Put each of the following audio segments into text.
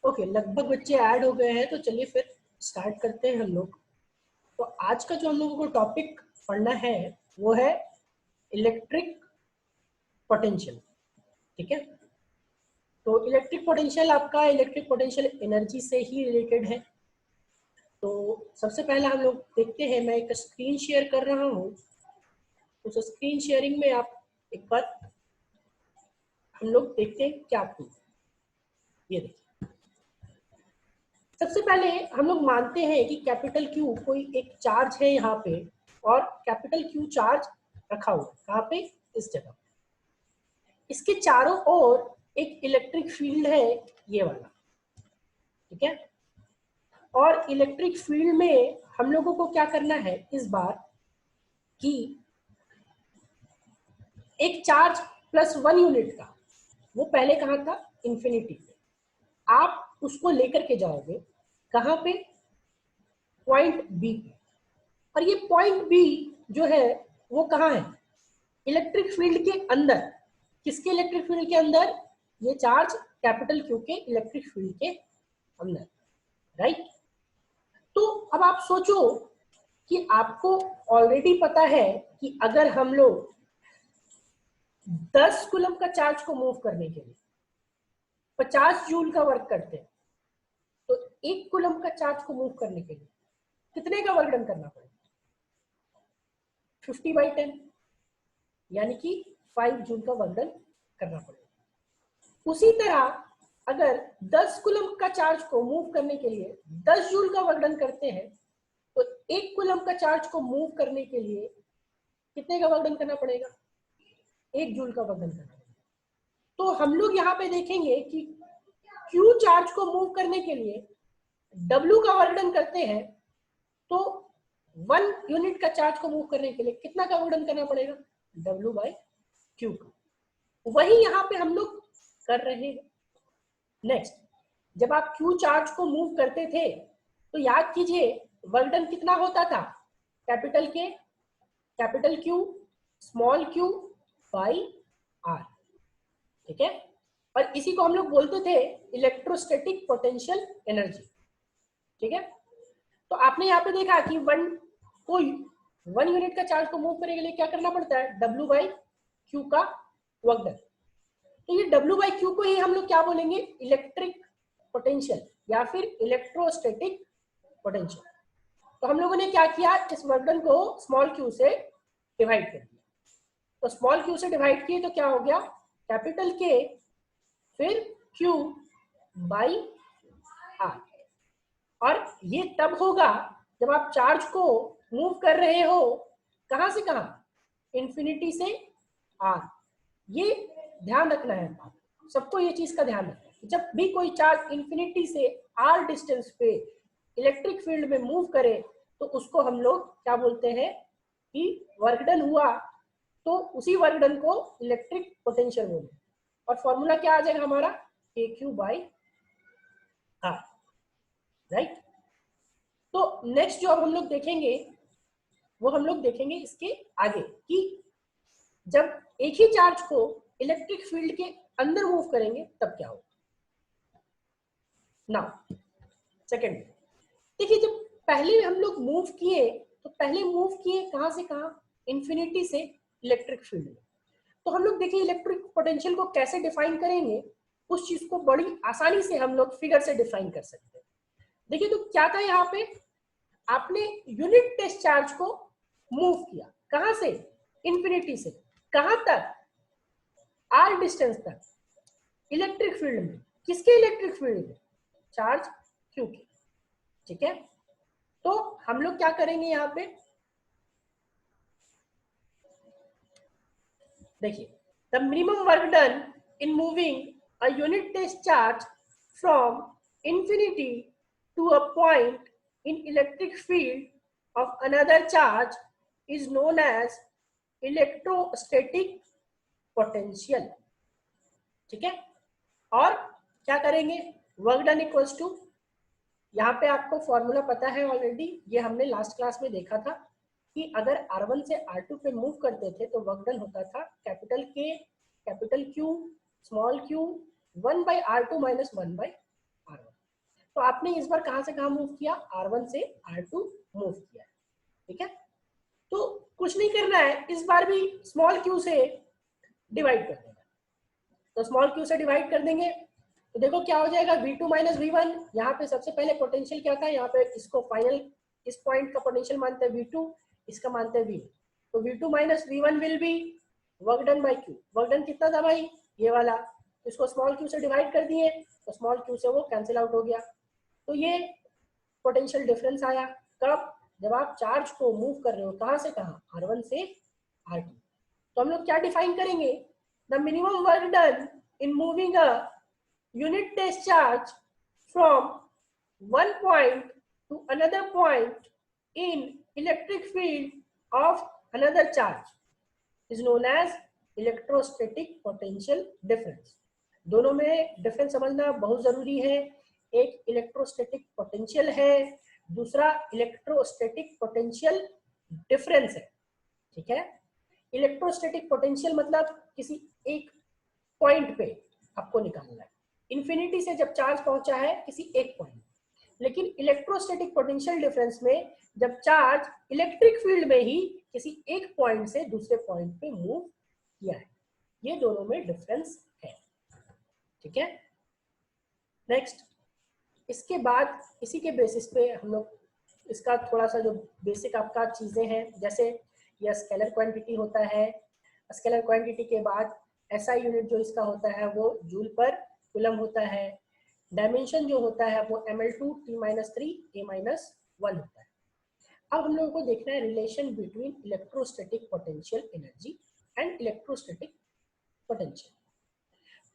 Okay, लगभग बच्चे add हो गए हैं, तो चलिए फिर स्टार्ट करते हैं हम लोग। तो आज का जो हम लोगों को टॉपिक पढ़ना है वो है इलेक्ट्रिक पोटेंशियल। ठीक है, तो इलेक्ट्रिक पोटेंशियल आपका इलेक्ट्रिक पोटेंशियल एनर्जी से ही रिलेटेड है। तो सबसे पहले हम लोग देखते हैं, मैं एक स्क्रीन शेयर कर रहा हूँ। उस स्क्रीन शेयरिंग में आप एक बार हम लोग देखते हैं क्या प्रूफ। ये देखिए, सबसे पहले हम लोग मानते हैं कि कैपिटल क्यू कोई एक चार्ज है यहाँ पे, और कैपिटल क्यू चार्ज रखा हुआ है कहाँ पे, इस जगह। इसके चारों ओर एक इलेक्ट्रिक फील्ड है, ये वाला। ठीक है, और इलेक्ट्रिक फील्ड में हम लोगों को क्या करना है इस बार कि एक चार्ज +1 यूनिट का, वो पहले कहाँ था, इंफिनिटी पे, आप उसको लेकर के जाओगे कहाँ पे, पॉइंट बी पे। और ये पॉइंट बी जो है वो कहाँ है, इलेक्ट्रिक फील्ड के अंदर। किसके इलेक्ट्रिक फील्ड के अंदर, ये चार्ज कैपिटल क्यू के इलेक्ट्रिक फील्ड के अंदर, राइट। तो अब आप सोचो कि आपको ऑलरेडी पता है कि अगर हम लोग 10 कूलम का चार्ज को मूव करने के लिए 50 जूल का वर्क करते हैं, तो 1 कूलम का चार्ज को मूव करने के लिए कितने का वर्क डन करना पड़ेगा, 50/10, यानी कि 5 जूल का वर्क डन करना पड़ेगा। उसी तरह अगर 10 कूलम का चार्ज को मूव करने के लिए 10 जूल का वर्क डन करते हैं, तो 1 कूलम का चार्ज को मूव करने के लिए कितने का वर्क डन करना पड़ेगा, 1 जूल का वर्क डन करना पड़ेगा। तो हम लोग यहाँ पे देखेंगे कि क्यू चार्ज को मूव करने के लिए W का वर्क डन करते हैं, तो 1 यूनिट का चार्ज को मूव करने के लिए कितना का वर्क डन करना पड़ेगा, W/Q का। वही यहाँ पे हम लोग कर रहे हैं। नेक्स्ट, जब आप Q चार्ज को मूव करते थे तो याद कीजिए वर्क डन कितना होता था, कैपिटल के capital Q small q by R। ठीक है, और इसी को हम लोग बोलते थे इलेक्ट्रोस्टैटिक पोटेंशियल एनर्जी। ठीक है, तो आपने यहाँ पे देखा कि 1 यूनिट का चार्ज को मूव करने के लिए क्या करना पड़ता है, W/Q का वर्क डन। तो ये W/Q को ही हम लोग क्या बोलेंगे, इलेक्ट्रिक पोटेंशियल या फिर इलेक्ट्रोस्टैटिक पोटेंशियल। तो हम लोगों ने क्या किया, इस वर्क डन को स्मॉल q से डिवाइड कर दिया। तो स्मॉल q से डिवाइड किए तो क्या हो गया, कैपिटल K फिर Q बाई R। और ये तब होगा जब आप चार्ज को मूव कर रहे हो कहां से कहां, इंफिनिटी से R। ये ध्यान रखना है आपको, सबको ये चीज का ध्यान रखना है। जब भी कोई चार्ज इंफिनिटी से R डिस्टेंस पे इलेक्ट्रिक फील्ड में मूव करे तो उसको हम लोग क्या बोलते हैं कि वर्क डन हुआ, तो उसी वर्क डन को इलेक्ट्रिक पोटेंशियल बोलते हैं। और फॉर्मूला क्या आ जाएगा हमारा, KQ/R, राइट। तो नेक्स्ट जो अब हम लोग देखेंगे वो हम लोग देखेंगे इसके आगे कि जब एक ही चार्ज को इलेक्ट्रिक फील्ड के अंदर मूव करेंगे तब क्या होगा। नाउ सेकेंड, देखिए जब पहले हम लोग मूव किए तो पहले मूव किए कहां से कहां, इंफिनिटी से इलेक्ट्रिक फील्ड में। तो हम लोग देखिए इलेक्ट्रिक पोटेंशियल को कैसे डिफाइन करेंगे, उस चीज को बड़ी आसानी से हम लोग फिगर से डिफाइन कर सकते हैं। देखिए तो क्या था, यहाँ पे आपने यूनिट टेस्ट चार्ज को मूव किया कहां से, इंफिनिटी से कहां तक, R डिस्टेंस तक, इलेक्ट्रिक फील्ड में। किसके इलेक्ट्रिक फील्ड में, चार्ज Q के। ठीक है, तो हम लोग क्या करेंगे यहाँ पे, देखिए the minimum work done in moving a unit test charge from infinity to a point in electric field of another charge is known as electrostatic potential. ठीक है, और क्या करेंगे, वर्क डन इक्वल्स टू, यहाँ पे आपको फॉर्मूला पता है ऑलरेडी, ये हमने लास्ट क्लास में देखा था कि अगर R1 से R2 पे मूव करते थे तो वर्क डन होता था capital K capital Q small q 1/R2 - 1/R1। तो आपने इस बार कहां से कहां मूव किया, R1 से R2 मूव किया, ठीक है। तो कुछ नहीं करना है, इस बार भी स्मॉल क्यू से डिवाइड कर देना। तो स्मॉल क्यू से डिवाइड कर देंगे तो देखो क्या हो जाएगा, V2 माइनस V1। यहाँ पे सबसे पहले पोटेंशियल क्या था, यहाँ पे इसको फाइनल इस पॉइंट का पोटेंशियल मानते हैं V2, इसका मानते हैं V1। तो V2 minus V1 will be work done by Q. Work done कितना था भाई, ये वाला, तो इसको स्मॉल क्यू से डिवाइड कर दिए तो स्मॉल क्यू से वो कैंसिल आउट हो गया। तो ये पोटेंशियल डिफरेंस आया कब, जब आप चार्ज को मूव कर रहे हो कहां से कहां, R1 से R2। तो हम लोग क्या डिफाइन करेंगे, the minimum work done in moving a unit test charge from one point to another point in electric field of another charge is known as electrostatic potential difference। दोनों में difference समझना बहुत जरूरी है। एक इलेक्ट्रोस्टैटिक पोटेंशियल है, दूसरा electrostatic potential difference है, ठीक है। इलेक्ट्रोस्टैटिक पोटेंशियल मतलब किसी एक पॉइंट पे आपको निकालना है, इन्फिनिटी से जब चार्ज पहुंचा है किसी एक पॉइंट। लेकिन इलेक्ट्रोस्टैटिक पोटेंशियल डिफरेंस में जब चार्ज इलेक्ट्रिक फील्ड में ही किसी एक पॉइंट से दूसरे पॉइंट पे मूव किया है, ये दोनों में डिफरेंस है, ठीक है। नेक्स्ट, इसके बाद इसी के बेसिस पे हम लोग इसका थोड़ा सा जो बेसिक आपका चीजें हैं, जैसे यह स्केलर क्वांटिटी होता है, स्केलर क्वांटिटी के बाद एसआई यूनिट जो इसका होता है वो जूल पर कूलम होता है, डायमेंशन जो होता है वो ml2 t-3 a-1 होता है। अब हम लोगों को देखना है relation between electrostatic potential energy and electrostatic potential.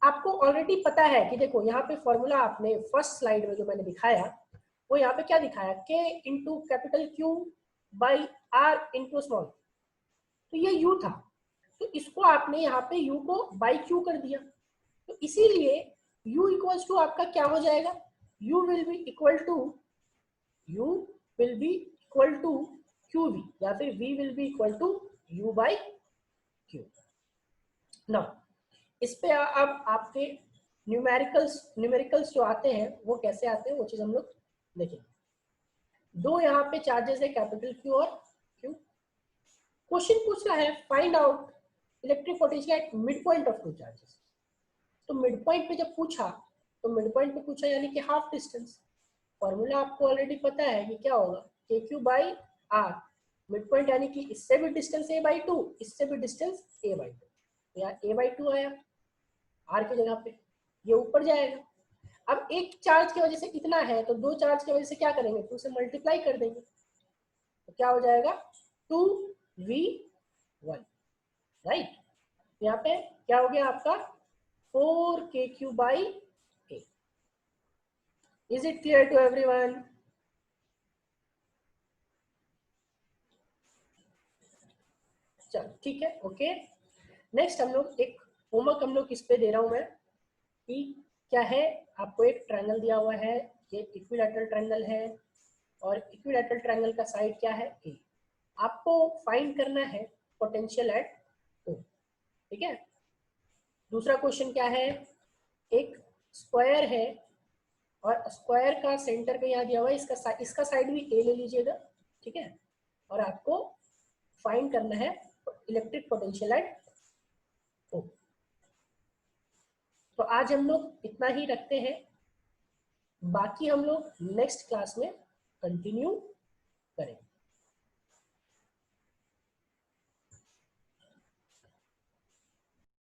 आपको ऑलरेडी पता है कि देखो यहाँ पे फॉर्मूला आपने फर्स्ट स्लाइड में जो मैंने दिखाया वो यहाँ पे क्या दिखाया, K into capital Q by R into small, तो ये U था, तो इसको आपने यहाँ पे U को बाई Q कर दिया, तो इसीलिए U इक्वल्स टू आपका क्या हो जाएगा, U will be equal to QV या फिर V will be equal to U by Q। ना इस पे अब आपके न्यूमेरिकल्स जो आते हैं वो कैसे आते हैं वो चीज हम लोग देखेंगे। दो यहाँ पे चार्जेस है कैपिटल Q और Q। क्वेश्चन पूछ रहा है find out electric potential at mid point of two charges. तो मिड पॉइंट पे जब पूछा तो मिड पॉइंट पे पूछा यानी कि हाफ डिस्टेंस। फॉर्मूला आपको ऑलरेडी पता है कि क्या होगा, KQ by R। Mid point यानी कि इससे भी डिस्टेंस a/2, इससे भी डिस्टेंस a/2, यहाँ a/2 आया R की जगह पे, ये ऊपर जाएगा। अब एक चार्ज की वजह से इतना है तो दो चार्ज की वजह से क्या करेंगे, 2 से मल्टीप्लाई कर देंगे, तो क्या हो जाएगा 2v1, राइट। यहाँ पे क्या हो गया आपका 4KQ by A। Is it clear to everyone? चलो ठीक है, ओके। नेक्स्ट हम लोग एक होमवर्क हम लोग इस पे दे रहा हूं मैं कि क्या है, आपको एक ट्रायंगल दिया हुआ है, ये इक्विलैटरल ट्रायंगल है और इक्विलैटरल ट्रायंगल का साइड क्या है A। आपको फाइंड करना है पोटेंशियल एट O, ठीक है। दूसरा क्वेश्चन क्या है, एक स्क्वायर है और स्क्वायर का सेंटर पे यहाँ दिया हुआ है, इसका साइड भी A ले लीजिएगा, ठीक है। और आपको फाइंड करना है इलेक्ट्रिक पोटेंशियल एट O। तो आज हम लोग इतना ही रखते हैं, बाकी हम लोग नेक्स्ट क्लास में कंटिन्यू